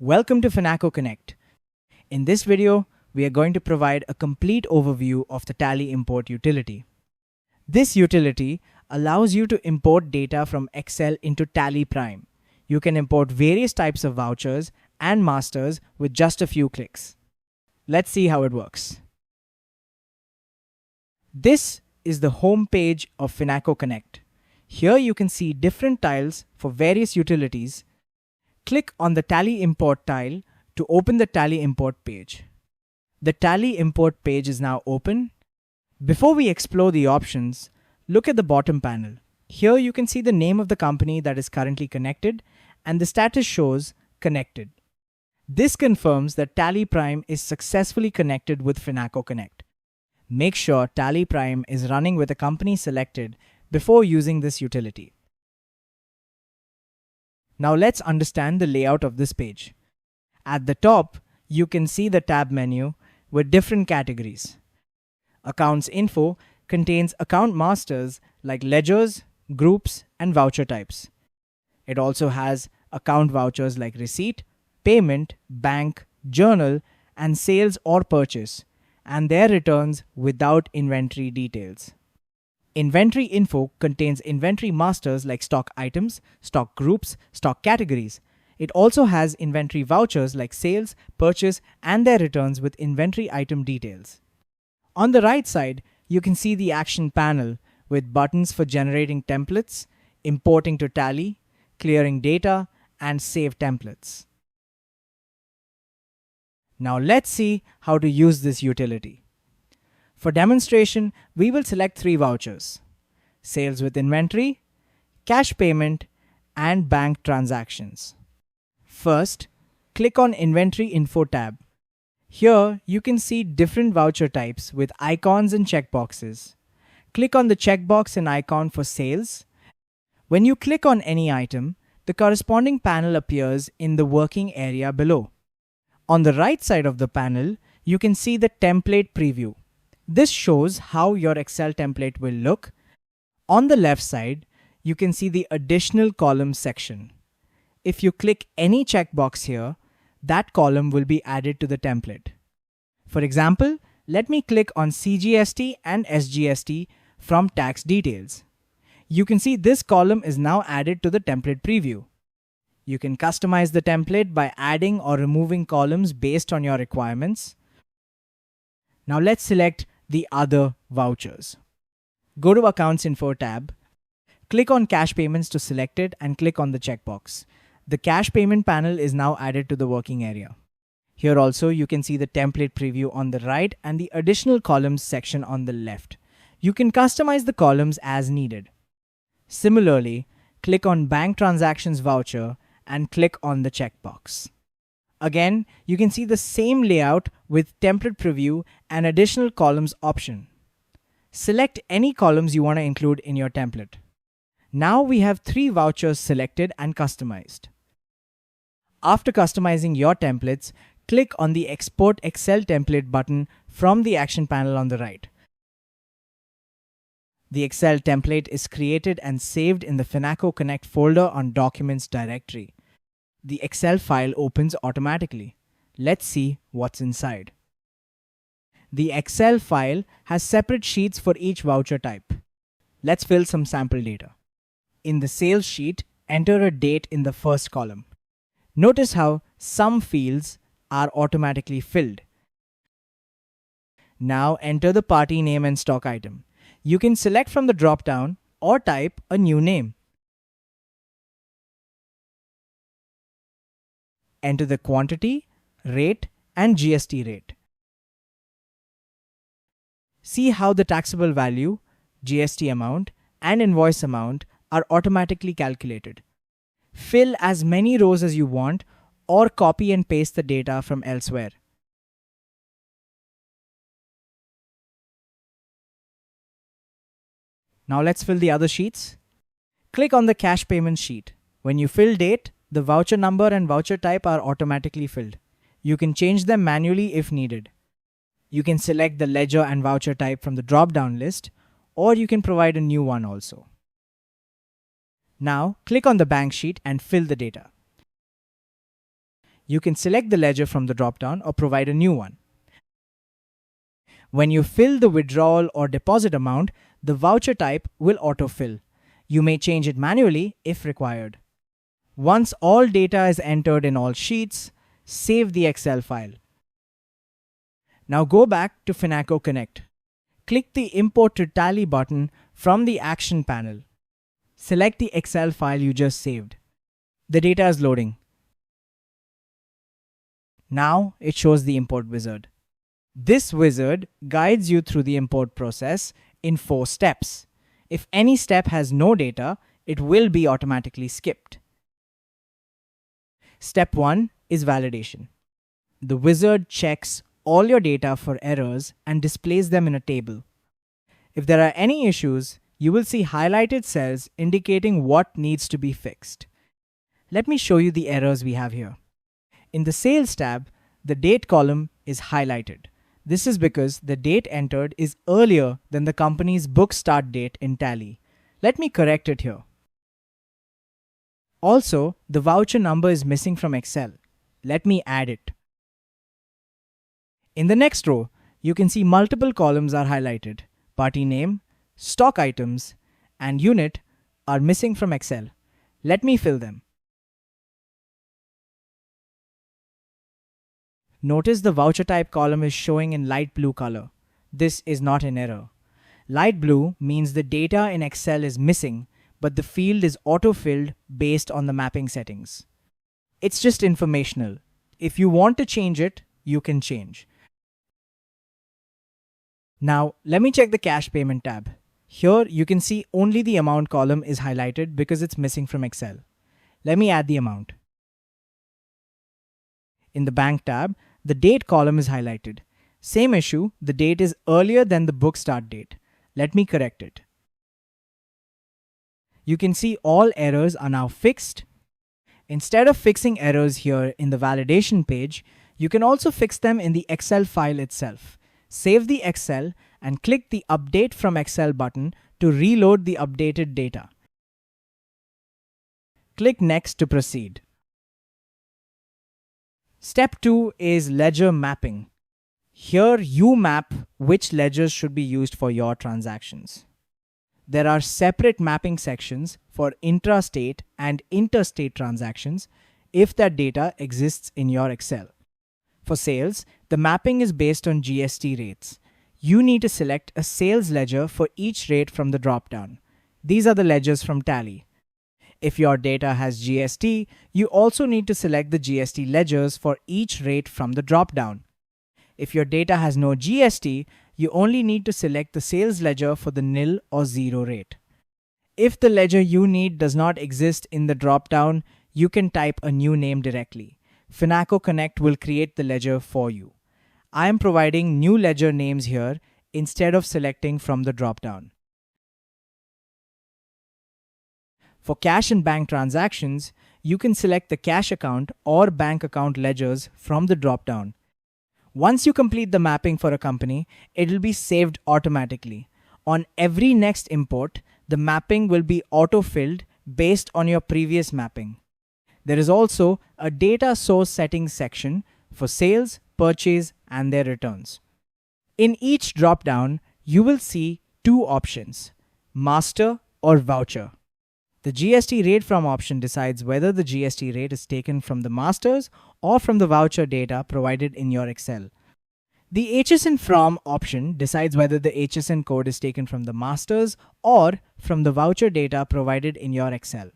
Welcome to Finacco Connect. In this video, we are going to provide a complete overview of the Tally Import utility. This utility allows you to import data from Excel into Tally Prime. You can import various types of vouchers and masters with just a few clicks. Let's see how it works. This is the home page of Finacco Connect. Here you can see different tiles for various utilities. Click on the Tally Import tile to open the Tally Import page. The Tally Import page is now open. Before we explore the options, look at the bottom panel. Here you can see the name of the company that is currently connected and the status shows connected. This confirms that Tally Prime is successfully connected with Finacco Connect. Make sure Tally Prime is running with a company selected before using this utility. Now let's understand the layout of this page. At the top, you can see the tab menu with different categories. Accounts info contains account masters like ledgers, groups, and voucher types. It also has account vouchers like receipt, payment, bank, journal, and sales or purchase, and their returns without inventory details. Inventory info contains inventory masters like stock items, stock groups, stock categories. It also has inventory vouchers like sales, purchase, and their returns with inventory item details. On the right side, you can see the action panel with buttons for generating templates, importing to Tally, clearing data, and save templates. Now let's see how to use this utility. For demonstration, we will select 3 vouchers: sales with inventory, cash payment, and bank transactions. First, click on Inventory Info tab. Here, you can see different voucher types with icons and checkboxes. Click on the checkbox and icon for sales. When you click on any item, the corresponding panel appears in the working area below. On the right side of the panel, you can see the template preview. This shows how your Excel template will look. On the left side, you can see the additional columns section. If you click any checkbox here, that column will be added to the template. For example, let me click on CGST and SGST from tax details. You can see this column is now added to the template preview. You can customize the template by adding or removing columns based on your requirements. Now let's select the other vouchers. Go to Accounts Info tab. Click on Cash Payments to select it and click on the checkbox. The cash payment panel is now added to the working area. Here also you can see the template preview on the right and the additional columns section on the left. You can customize the columns as needed. Similarly, click on Bank Transactions voucher and click on the checkbox. Again, you can see the same layout with template preview and additional columns option. Select any columns you want to include in your template. Now we have 3 vouchers selected and customized. After customizing your templates, click on the Export Excel Template button from the action panel on the right. The Excel template is created and saved in the Finacco Connect folder on Documents directory. The Excel file opens automatically. Let's see what's inside. The Excel file has separate sheets for each voucher type. Let's fill some sample data. In the sales sheet, enter a date in the first column. Notice how some fields are automatically filled. Now enter the party name and stock item. You can select from the dropdown or type a new name. Enter the quantity, rate, and GST rate. See how the taxable value, GST amount, and invoice amount are automatically calculated. Fill as many rows as you want or copy and paste the data from elsewhere. Now let's fill the other sheets. Click on the cash payment sheet. When you fill date, the voucher number and voucher type are automatically filled. You can change them manually if needed. You can select the ledger and voucher type from the drop-down list, or you can provide a new one also. Now click on the bank sheet and fill the data. You can select the ledger from the dropdown or provide a new one. When you fill the withdrawal or deposit amount, the voucher type will autofill. You may change it manually if required. Once all data is entered in all sheets, save the Excel file. Now go back to Finacco Connect. Click the Import to Tally button from the Action panel. Select the Excel file you just saved. The data is loading. Now it shows the import wizard. This wizard guides you through the import process in 4 steps. If any step has no data, it will be automatically skipped. Step 1 is validation. The wizard checks all your data for errors and displays them in a table. If there are any issues, you will see highlighted cells indicating what needs to be fixed. Let me show you the errors we have here. In the Sales tab, the date column is highlighted. This is because the date entered is earlier than the company's book start date in Tally. Let me correct it here. Also, the voucher number is missing from Excel. Let me add it. In the next row, you can see multiple columns are highlighted. Party name, stock items, and unit are missing from Excel. Let me fill them. Notice the voucher type column is showing in light blue color. This is not an error. Light blue means the data in Excel is missing, but the field is auto-filled based on the mapping settings. It's just informational. If you want to change it, you can change. Now, let me check the cash payment tab. Here, you can see only the amount column is highlighted because it's missing from Excel. Let me add the amount. In the bank tab, the date column is highlighted. Same issue, the date is earlier than the book start date. Let me correct it. You can see all errors are now fixed. Instead of fixing errors here in the validation page, you can also fix them in the Excel file itself. Save the Excel and click the Update from Excel button to reload the updated data. Click Next to proceed. Step 2 is ledger mapping. Here you map which ledgers should be used for your transactions. There are separate mapping sections for intrastate and interstate transactions if that data exists in your Excel. For sales, the mapping is based on GST rates. You need to select a sales ledger for each rate from the dropdown. These are the ledgers from Tally. If your data has GST, you also need to select the GST ledgers for each rate from the dropdown. If your data has no GST, you only need to select the sales ledger for the nil or 0 rate. If the ledger you need does not exist in the dropdown, you can type a new name directly. Finacco Connect will create the ledger for you. I am providing new ledger names here instead of selecting from the dropdown. For cash and bank transactions, you can select the cash account or bank account ledgers from the dropdown. Once you complete the mapping for a company, it will be saved automatically. On every next import, the mapping will be auto-filled based on your previous mapping. There is also a data source settings section for sales, purchase, and their returns. In each dropdown, you will see 2 options, master or voucher. The GST rate from option decides whether the GST rate is taken from the masters or from the voucher data provided in your Excel. The HSN from option decides whether the HSN code is taken from the masters or from the voucher data provided in your Excel.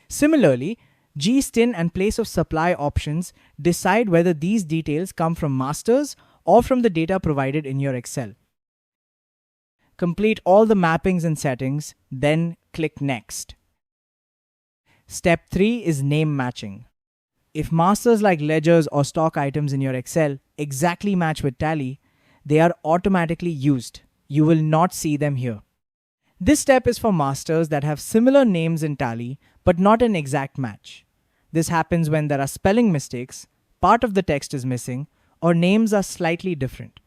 Similarly, GSTIN and place of supply options decide whether these details come from masters or from the data provided in your Excel. Complete all the mappings and settings, then click Next. Step 3 is name matching. If masters like ledgers or stock items in your Excel exactly match with Tally, they are automatically used. You will not see them here. This step is for masters that have similar names in Tally but not an exact match. This happens when there are spelling mistakes, part of the text is missing, or names are slightly different.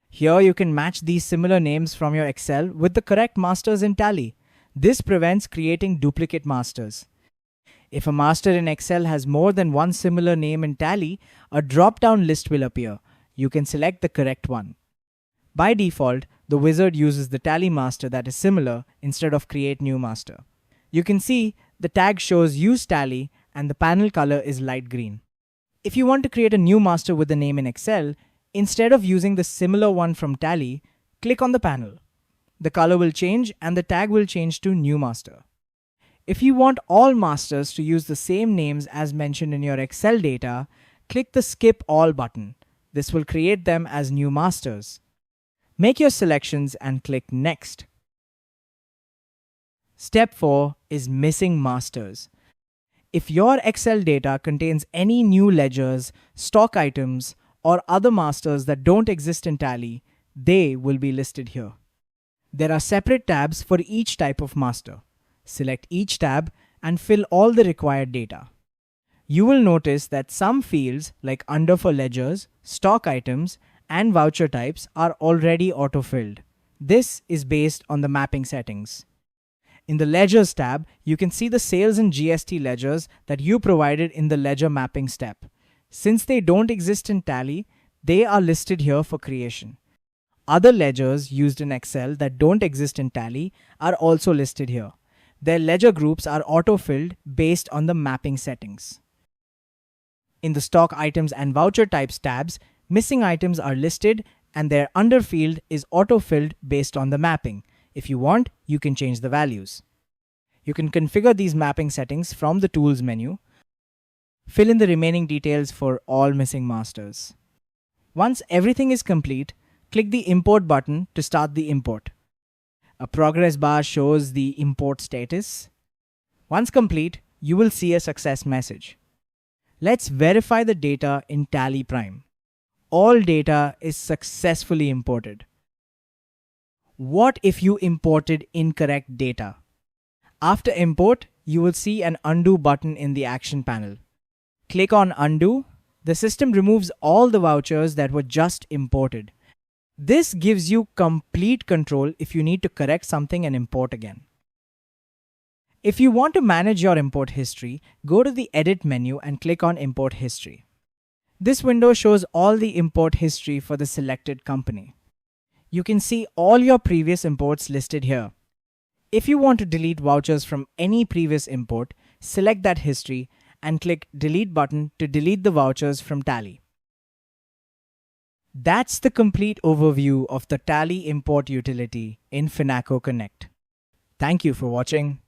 Here you can match these similar names from your Excel with the correct masters in Tally. This prevents creating duplicate masters. If a master in Excel has more than one similar name in Tally, a drop-down list will appear. You can select the correct one. By default, the wizard uses the Tally master that is similar instead of create new master. You can see the tag shows use Tally and the panel color is light green. If you want to create a new master with the name in Excel, instead of using the similar one from Tally, click on the panel. The color will change and the tag will change to new master. If you want all masters to use the same names as mentioned in your Excel data, click the Skip All button. This will create them as new masters. Make your selections and click Next. Step 4 is Missing Masters. If your Excel data contains any new ledgers, stock items, or other masters that don't exist in Tally, they will be listed here. There are separate tabs for each type of master. Select each tab and fill all the required data. You will notice that some fields like under for ledgers, stock items, and voucher types are already autofilled. This is based on the mapping settings. In the Ledgers tab, you can see the sales and GST ledgers that you provided in the ledger mapping step. Since they don't exist in Tally, they are listed here for creation. Other ledgers used in Excel that don't exist in Tally are also listed here. Their ledger groups are autofilled based on the mapping settings. In the Stock Items and Voucher Types tabs, missing items are listed and their under field is autofilled based on the mapping. If you want, you can change the values. You can configure these mapping settings from the Tools menu. Fill in the remaining details for all missing masters. Once everything is complete, click the Import button to start the import. A progress bar shows the import status. Once complete, you will see a success message. Let's verify the data in Tally Prime. All data is successfully imported. What if you imported incorrect data? After import, you will see an Undo button in the Action panel. Click on Undo. The system removes all the vouchers that were just imported. This gives you complete control if you need to correct something and import again. If you want to manage your import history, go to the Edit menu and click on Import History. This window shows all the import history for the selected company. You can see all your previous imports listed here. If you want to delete vouchers from any previous import, select that history and click Delete button to delete the vouchers from Tally. That's the complete overview of the Tally import utility in Finacco Connect. Thank you for watching.